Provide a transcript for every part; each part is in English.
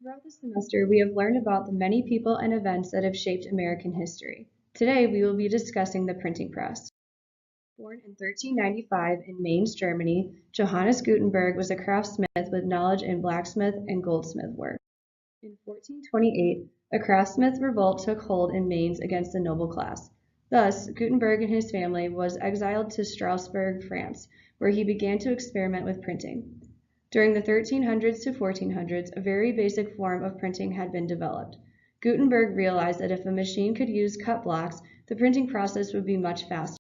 Throughout the semester, we have learned about the many people and events that have shaped American history. Today, we will be discussing the printing press. Born in 1395 in Mainz, Germany, Johannes Gutenberg was a craftsmith with knowledge in blacksmith and goldsmith work. In 1428, a craftsmith revolt took hold in Mainz against the noble class. Thus, Gutenberg and his family was exiled to Strasbourg, France, where he began to experiment with printing. During the 1300s to 1400s, a very basic form of printing had been developed. Gutenberg realized that if a machine could use cut blocks, the printing process would be much faster.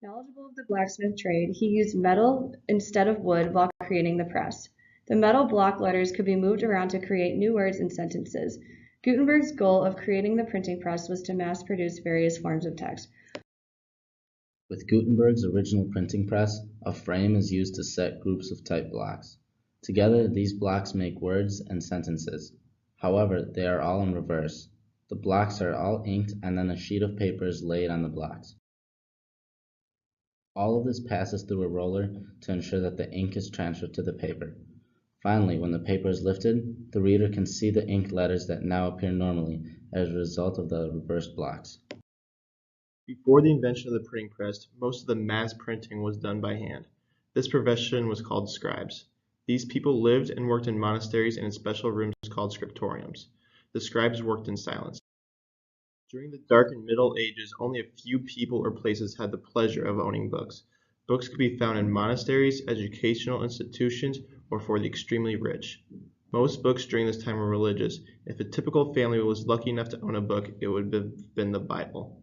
Knowledgeable of the blacksmith trade, he used metal instead of wood while creating the press. The metal block letters could be moved around to create new words and sentences. Gutenberg's goal of creating the printing press was to mass produce various forms of text. With Gutenberg's original printing press, a frame is used to set groups of type blocks. Together, these blocks make words and sentences. However, they are all in reverse. The blocks are all inked and then a sheet of paper is laid on the blocks. All of this passes through a roller to ensure that the ink is transferred to the paper. Finally, when the paper is lifted, the reader can see the inked letters that now appear normally as a result of the reversed blocks. Before the invention of the printing press, most of the mass printing was done by hand. This profession was called scribes. These people lived and worked in monasteries and in special rooms called scriptoriums. The scribes worked in silence. During the Dark and Middle Ages, only a few people or places had the pleasure of owning books. Books could be found in monasteries, educational institutions, or for the extremely rich. Most books during this time were religious. If a typical family was lucky enough to own a book, it would have been the Bible.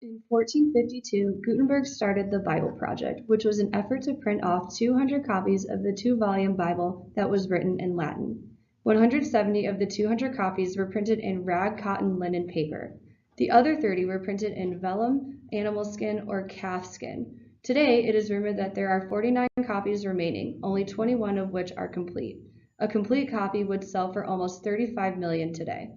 In 1452, Gutenberg started the Bible Project, which was an effort to print off 200 copies of the two-volume Bible that was written in Latin. 170 of the 200 copies were printed in rag cotton linen paper. The other 30 were printed in vellum, animal skin, or calf skin. Today, it is rumored that there are 49 copies remaining, only 21 of which are complete. A complete copy would sell for almost $35 million today.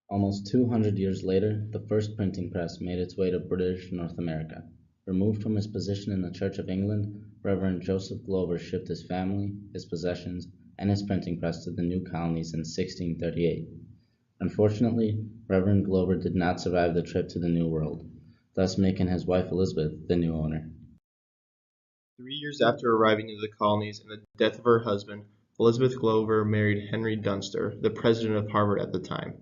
Almost 200 years later, the first printing press made its way to British North America. Removed from his position in the Church of England, Reverend Joseph Glover shipped his family, his possessions, and his printing press to the new colonies in 1638. Unfortunately, Reverend Glover did not survive the trip to the New World, thus making his wife Elizabeth the new owner. 3 years after arriving into the colonies and the death of her husband, Elizabeth Glover married Henry Dunster, the president of Harvard at the time.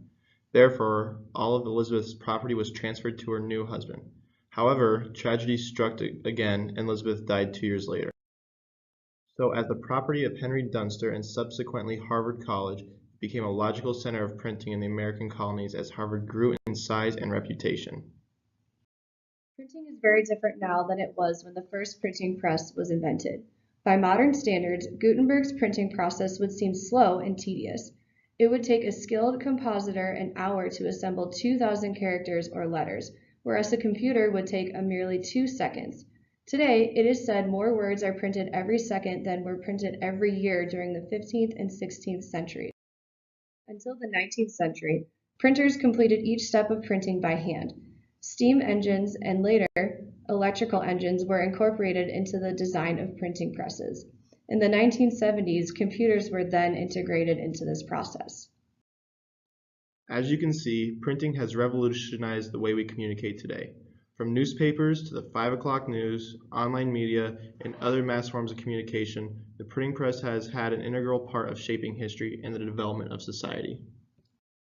Therefore, all of Elizabeth's property was transferred to her new husband. However, tragedy struck again and Elizabeth died 2 years later. So as the property of Henry Dunster and subsequently Harvard College, it became a logical center of printing in the American colonies as Harvard grew in size and reputation. Printing is very different now than it was when the first printing press was invented. By modern standards, Gutenberg's printing process would seem slow and tedious. It would take a skilled compositor an hour to assemble 2,000 characters or letters, whereas a computer would take merely 2 seconds. Today, it is said more words are printed every second than were printed every year during the 15th and 16th centuries. Until the 19th century, printers completed each step of printing by hand. Steam engines and later, electrical engines were incorporated into the design of printing presses. In the 1970s, computers were then integrated into this process. As you can see, printing has revolutionized the way we communicate today. From newspapers to the 5 o'clock news, online media, and other mass forms of communication, the printing press has had an integral part of shaping history and the development of society.